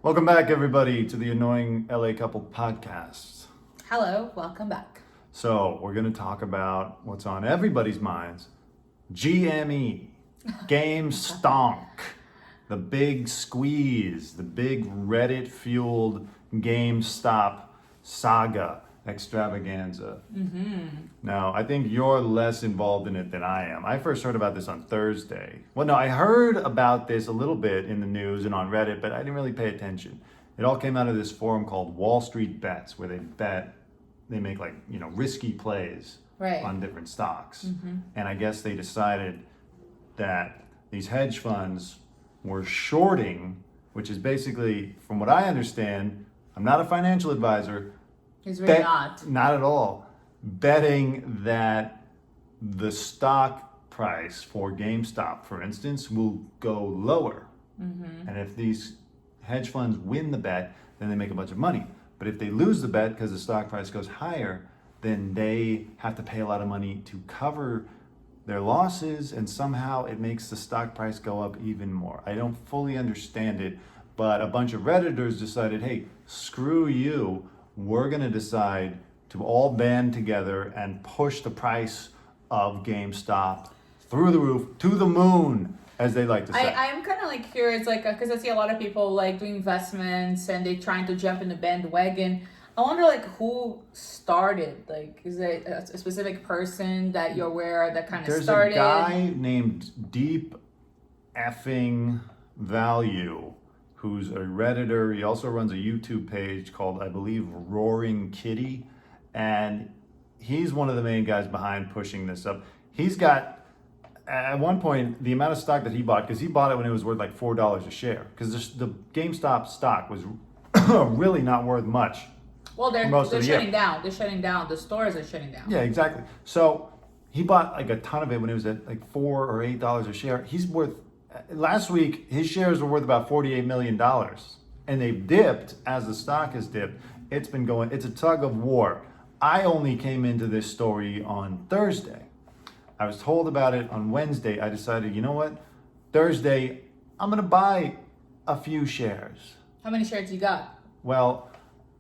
Welcome back, everybody, to the Annoying LA Couple podcast. Hello, welcome back. So, we're going to talk about what's on everybody's minds. GME, GameStonk, the big squeeze, the big Reddit-fueled GameStop saga extravaganza. Now, I think you're less involved in it than I am. I first heard about this on Thursday. Well, no, I heard about this a little bit in the news and on Reddit, but I didn't really pay attention. It all came out of this forum called Wall Street Bets, where they make risky plays on different stocks. And I guess they decided that these hedge funds were shorting, which is basically, from what I understand, I'm not a financial advisor. He's really not. Not at all. Betting that the stock price for GameStop, for instance, will go lower. And if these hedge funds win the bet, then they make a bunch of money. But if they lose the bet because the stock price goes higher, then they have to pay a lot of money to cover their losses, and somehow it makes the stock price go up even more. I don't fully understand it, but a bunch of Redditors decided, hey, screw you. We're going to decide to all band together and push the price of GameStop through the roof, to the moon, as they like to say. I'm kind of curious, because I see a lot of people doing investments and they trying to jump in the bandwagon. I wonder who started. Is it a specific person that you're aware that kind of started? There's a guy named Deep Effing Value, who's a Redditor. He also runs a YouTube page called, I believe, Roaring Kitty. And he's one of the main guys behind pushing this up. He's got, at one point, the amount of stock that he bought, because he bought it when it was worth $4 a share, because the GameStop stock was really not worth much. Well, they're shutting down. They're shutting down. The stores are shutting down. Yeah, exactly. So he bought a ton of it when it was at $4 or $8 a share. He's worth, last week, his shares were worth about $48 million. And they've dipped as the stock has dipped. It's been going, it's a tug of war. I only came into this story on Thursday. I was told about it on Wednesday. I decided, you know what? Thursday, I'm going to buy a few shares. How many shares you got? Well,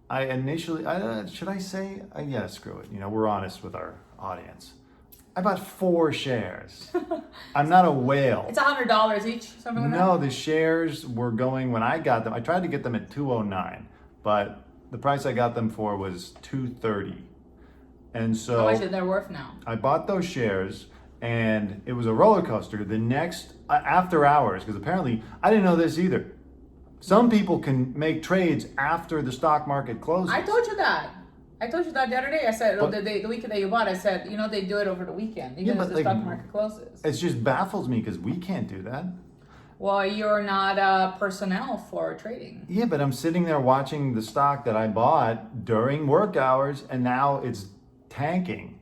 I initially, should I say? Yeah, screw it. We're honest with our audience. I bought 4 shares. I'm not a whale. It's $100 each, something like that? No, the shares were going, when I got them, I tried to get them at $209, but the price I got them for was $230. And so how much are they worth now? I bought those shares, and it was a roller coaster. The next, after hours, because apparently, I didn't know this either. Some people can make trades after the stock market closes. I told you that the other day. I said, the weekend that you bought, I said, they do it over the weekend, even if the stock market closes. It just baffles me because we can't do that. Well, you're not personnel for trading. Yeah, but I'm sitting there watching the stock that I bought during work hours, and now it's tanking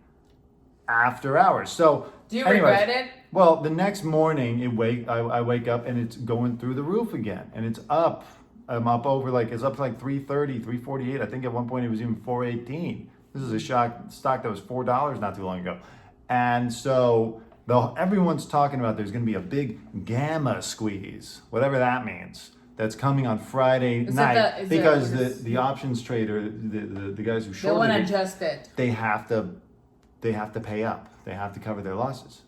after hours. So, do you regret it? Well, the next morning, I wake up and it's going through the roof again, and it's up. I'm up over it's up to 330, 348. I think at one point it was even 418. This is a stock that was $4 not too long ago, and so everyone's talking about there's going to be a big gamma squeeze, whatever that means. That's coming on Friday night because the options trader, the guys who shorted it, they want to adjust it. They have to pay up. They have to cover their losses.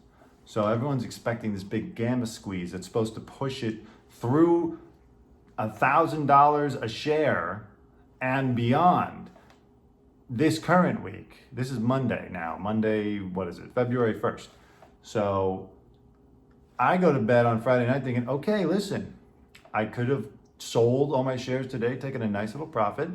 So everyone's expecting this big gamma squeeze that's supposed to push it through $1,000 a share and beyond this current week. This is Monday now. Monday, what is it? February 1st. So I go to bed on Friday night thinking, okay, listen, I could have sold all my shares today, taken a nice little profit,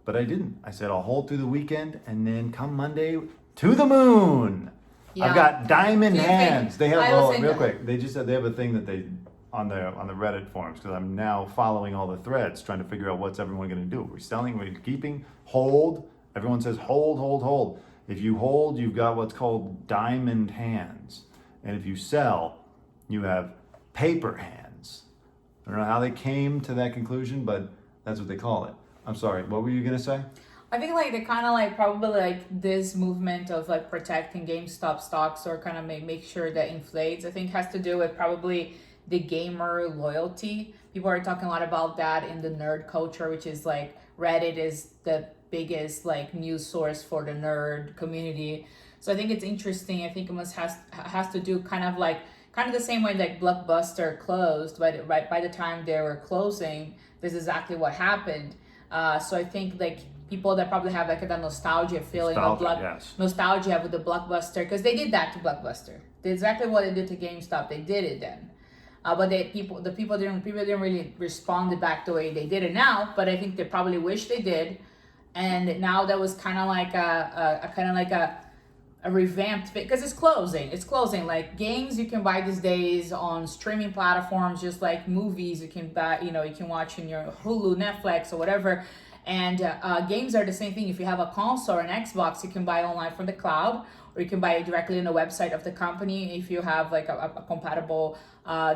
but I didn't. I said I'll hold through the weekend, and then come Monday, to the moon. Yeah. I've got diamond hands. They have real quick. They just said they have a thing that they on the Reddit forums, because I'm now following all the threads trying to figure out what's everyone going to do. We're selling, we're keeping, hold. Everyone says hold, hold, hold. If you hold, you've got what's called diamond hands, and if you sell, you have paper hands. I don't know how they came to that conclusion, but that's what they call it. I'm sorry. What were you going to say? I think they kind of probably this movement of protecting GameStop stocks, or kind of make sure that inflates, I think has to do with probably the gamer loyalty. people are talking a lot about that in the nerd culture, which is like Reddit is the biggest like news source for the nerd community. So I think it's interesting. I think it has to do kind of the same way like Blockbuster closed, but right by the time they were closing, this is exactly what happened. So I think like people that probably have like that nostalgia feeling nostalgia with the Blockbuster, because they did that to Blockbuster. They exactly what they did to GameStop. They did it then. But people didn't really respond back the way they did it now. But I think they probably wish they did, and now that was kind of like a revamped because it's closing. It's closing. Like games you can buy these days on streaming platforms, just like movies you can buy. You can watch in your Hulu, Netflix, or whatever. And games are the same thing. If you have a console or an Xbox, you can buy online from the cloud, or you can buy it directly on the website of the company if you have like a compatible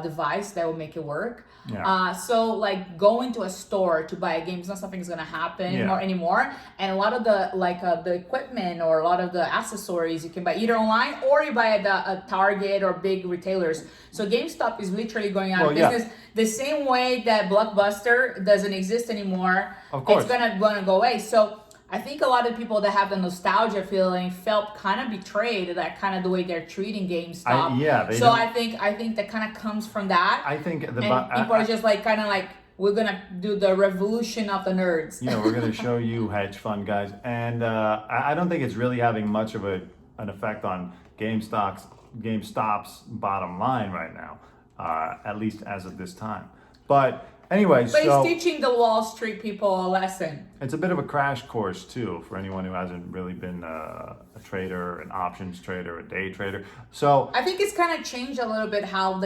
device that will make it work. Yeah. So like going to a store to buy a game is not something that's gonna happen anymore. And a lot of the equipment or a lot of the accessories you can buy either online or you buy at a Target or big retailers. So GameStop is literally going out of business. The same way that Blockbuster doesn't exist anymore. Of course. It's gonna go away. So I think a lot of people that have the nostalgia feeling felt kind of betrayed, that kind of the way they're treating GameStop. I think that kind of comes from that. I think people are just like kind of like, we're gonna do the revolution of the nerds. We're gonna show you hedge fund guys, and I don't think it's really having much of an effect on GameStop's bottom line right now, at least as of this time. But anyway, but it's teaching the Wall Street people a lesson. It's a bit of a crash course too for anyone who hasn't really been a trader, an options trader, a day trader. So I think it's kind of changed a little bit how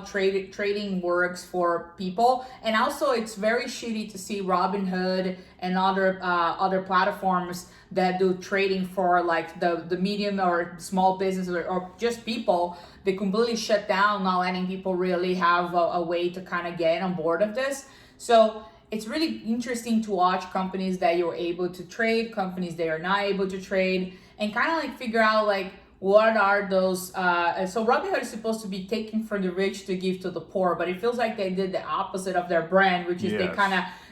trading works for people, and also it's very shitty to see Robinhood and other platforms that do trading for like the medium or small businesses or just people. They completely shut down, not letting people really have a way to kind of get on board of this. So it's really interesting to watch companies that you're able to trade, companies that are not able to trade, and kind of like figure out like what are those. So Robinhood is supposed to be taking from the rich to give to the poor, but it feels like they did the opposite of their brand, which is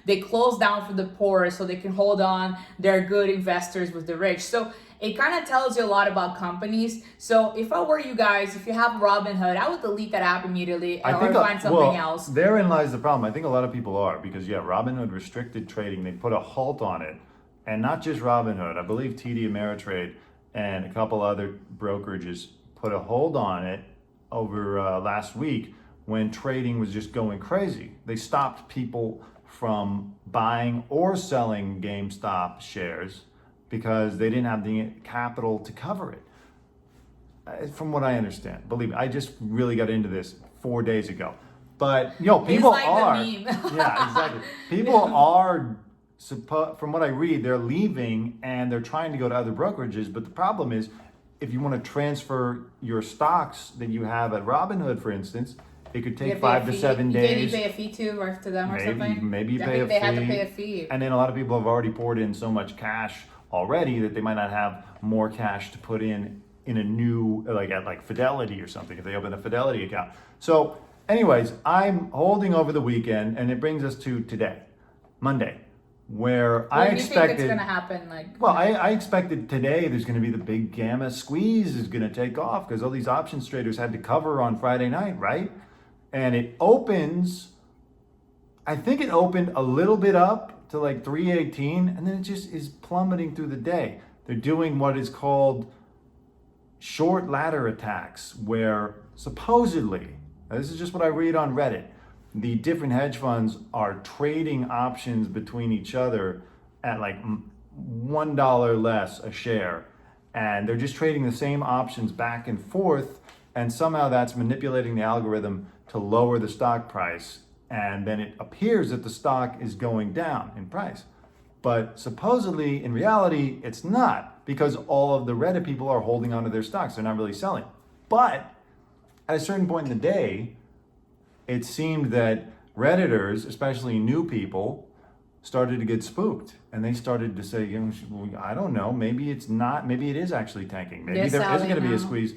they close down for the poor so they can hold on their good investors with the rich. So it kind of tells you a lot about companies. So if I were you guys, if you have Robinhood, I would delete that app immediately or find something else. Therein lies the problem. I think a lot of people are, because Robinhood restricted trading. They put a halt on it. And not just Robinhood. I believe TD Ameritrade and a couple other brokerages put a hold on it over last week when trading was just going crazy. They stopped people from buying or selling GameStop shares because they didn't have the capital to cover it. From what I understand, believe me, I just really got into this 4 days ago. But people like are, the meme. yeah, exactly. People are, from what I read, they're leaving and they're trying to go to other brokerages. But the problem is, if you want to transfer your stocks that you have at Robinhood, for instance, it could take 5 to 7 days. Can you pay a fee to them or something? Maybe you I pay think a they fee. have to pay a fee. And then a lot of people have already poured in so much cash already that they might not have more cash to put in a new, at Fidelity or something, if they open a Fidelity account. So anyways, I'm holding over the weekend, and it brings us to today, Monday, where I expected. Think it's going to happen? I expected today there's going to be the big gamma squeeze is going to take off because all these options traders had to cover on Friday night, right? And it opens, I think it opened a little bit up to like 318, and then it just is plummeting through the day. They're doing what is called short ladder attacks, where supposedly, this is just what I read on Reddit, the different hedge funds are trading options between each other at like $1 less a share, and they're just trading the same options back and forth, and somehow that's manipulating the algorithm to lower the stock price, and then it appears that the stock is going down in price. But supposedly, in reality, it's not, because all of the Reddit people are holding onto their stocks. They're not really selling. But at a certain point in the day, it seemed that Redditors, especially new people, started to get spooked. And they started to say, I don't know, maybe it's not, maybe it is actually tanking. Maybe there isn't going to be a squeeze.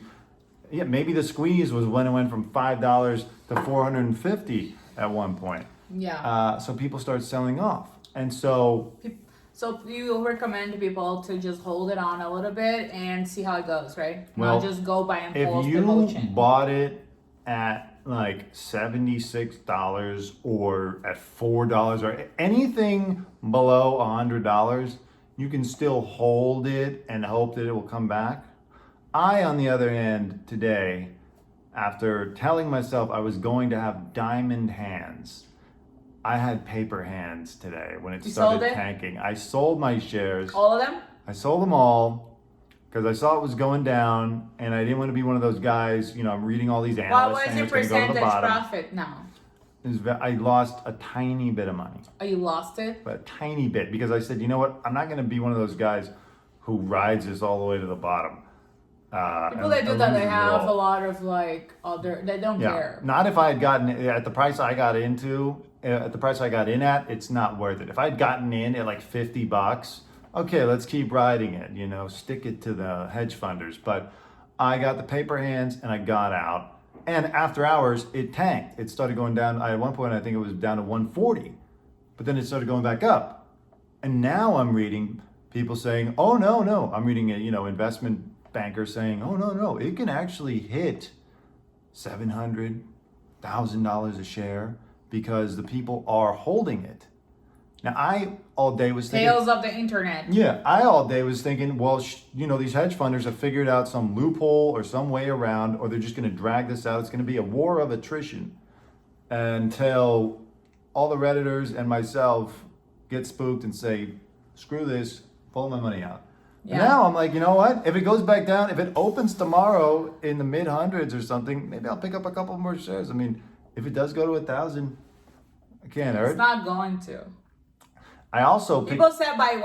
Yeah, maybe the squeeze was when it went from $5 to $450. at one point. Yeah. So people start selling off. And so So you recommend people to just hold it on a little bit and see how it goes, right? Well, Not just go by if impulse you emotion. bought it at like $76 or at $4 or anything below $100, you can still hold it and hope that it will come back. I, on the other hand, today, after telling myself I was going to have diamond hands, I had paper hands today when it You started sold it? tanking. I sold my shares. All of them? I sold them all because I saw it was going down, and I didn't want to be one of those guys. I'm reading all these What analysts was saying your it's going to go to the percentage bottom. profit now? I lost a tiny bit of money, Oh, you lost it? but a tiny bit, because I said, you know what? I'm not going to be one of those guys who rides this all the way to the bottom. People that do that, they loses it have all. a lot of like other. They don't care. Not if I had gotten at the price I got into, at the price I got in at, it's not worth it. If I'd gotten in at like $50, okay, let's keep riding it, stick it to the hedge funders. But I got the paper hands and I got out. And after hours, it tanked. It started going down. At one point, I think it was down to 140, but then it started going back up. And now I'm reading people saying, oh, no. I'm reading investment bankers saying, oh, no, it can actually hit $700,000 a share because the people are holding it. Now, I all day was thinking, Tales of the internet. yeah, I all day was thinking, well, these hedge funders have figured out some loophole or some way around, or they're just going to drag this out. It's going to be a war of attrition until all the Redditors and myself get spooked and say, screw this, pull my money out. Yeah. Now I'm like, you know what? If it goes back down, if it opens tomorrow in the mid hundreds or something, maybe I'll pick up a couple more shares. I mean, if it does go to 1,000, I can't hurt. It's not going to. I also People said by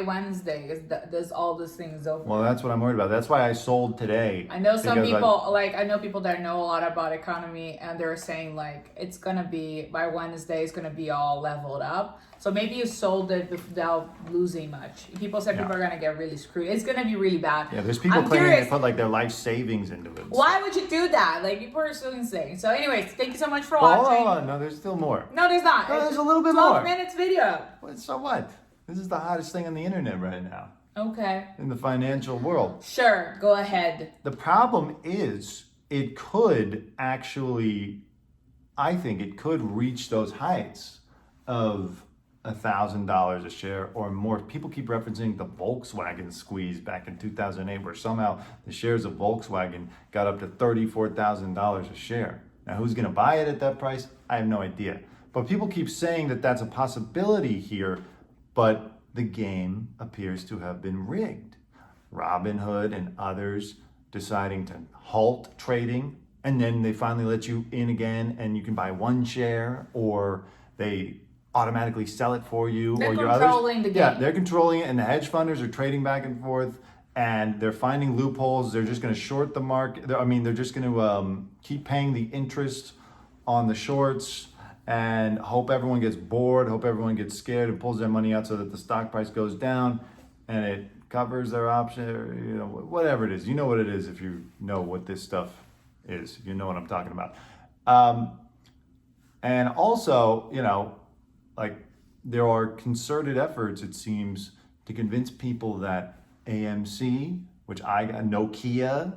Wednesday there's all these things over. Well, that's what I'm worried about. That's why I sold today. I know some because people I know people that know a lot about economy, and they're saying like it's gonna be by Wednesday it's gonna be all leveled up. So maybe you sold it without losing much. People said people are gonna get really screwed. It's gonna be really bad. Yeah, there's people claiming they put like their life savings into it. Why would you do that? Like people are so insane. So anyways, thank you so much for Well, watching. hold on. No, there's still more. No, there's not. No, It's there's a little bit 12 more. minutes video. Well, so what? This is the hottest thing on the internet right now Okay. in the financial world. Sure, go ahead. The problem is it could actually, I think it could reach those heights of $1,000 a share or more. People keep referencing the Volkswagen squeeze back in 2008, where somehow the shares of Volkswagen got up to $34,000 a share. Now, who's going to buy it at that price? I have no idea. But people keep saying that that's a possibility here, but the game appears to have been rigged. Robinhood and others deciding to halt trading, and then they finally let you in again and you can buy one share, or they automatically sell it for you. They're or your controlling others. the game. Yeah, they're controlling it, and the hedge funders are trading back and forth, and they're finding loopholes. They're just going to short the market. They're just going to keep paying the interest on the shorts and hope everyone gets bored, hope everyone gets scared and pulls their money out so that the stock price goes down and it covers their option, or, whatever it is. You know what it is if you know what this stuff is. You know what I'm talking about. And also, like there are concerted efforts, it seems, to convince people that AMC, which Nokia,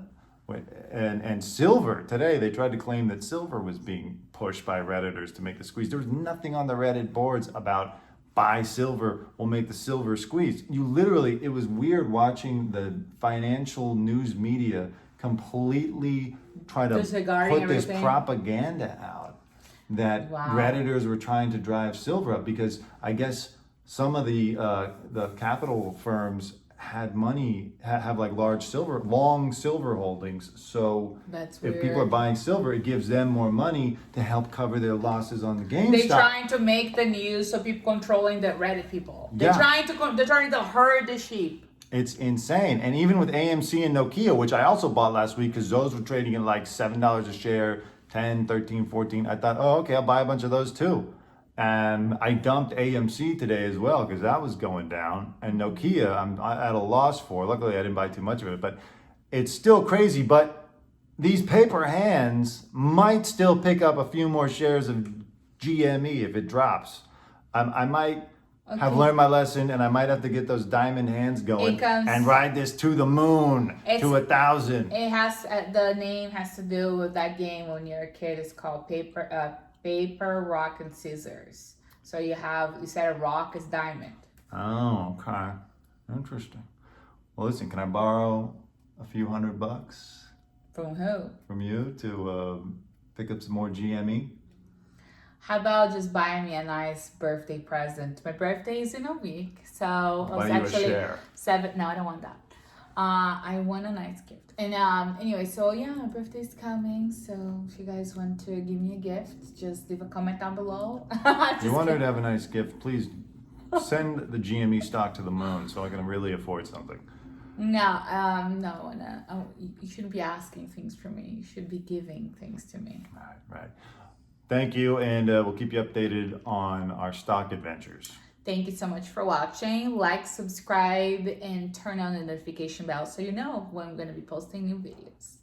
and silver. Today they tried to claim that silver was being pushed by Redditors to make the squeeze. There was nothing on the Reddit boards about buy silver will make the silver squeeze. It was weird watching the financial news media completely try to Disregarding put this everything. propaganda out that Wow. Redditors were trying to drive silver up because I guess some of the capital firms had money, have like long silver holdings. So That's if people are weird. buying silver, it gives them more money to help cover their losses on the GameStop. They're trying to make the news so people controlling the Reddit people. They're Yeah. trying to herd the sheep. It's insane. And even with AMC and Nokia, which I also bought last week because those were trading at like $7 a share, 10, 13, 14. I thought, oh, okay, I'll buy a bunch of those too. And I dumped AMC today as well because that was going down. And Nokia, I'm at a loss for. Luckily, I didn't buy too much of it, but it's still crazy. But these paper hands might still pick up a few more shares of GME if it drops. I might have Okay. learned my lesson, and I might have to get those diamond hands going It comes- and ride this to the moon, to 1,000. It has the name has to do with that game when you're a kid. It's called paper, rock, and scissors. So you said a rock is diamond. Oh, okay. Interesting. Well, listen, can I borrow a few $100 From who? from you to pick up some more GME? How about just buying me a nice birthday present? My birthday is in a week, so I was Buy you a actually share. 7. No, I don't want that. I want a nice gift. And anyway, so yeah, my birthday's coming. So if you guys want to give me a gift, just leave a comment down below. If you want her to have a nice gift, please send the GME stock to the moon so I can really afford something. No, you shouldn't be asking things from me. You should be giving things to me. Right. Thank you, and we'll keep you updated on our stock adventures. Thank you so much for watching. Like, subscribe, and turn on the notification bell so you know when I'm going to be posting new videos.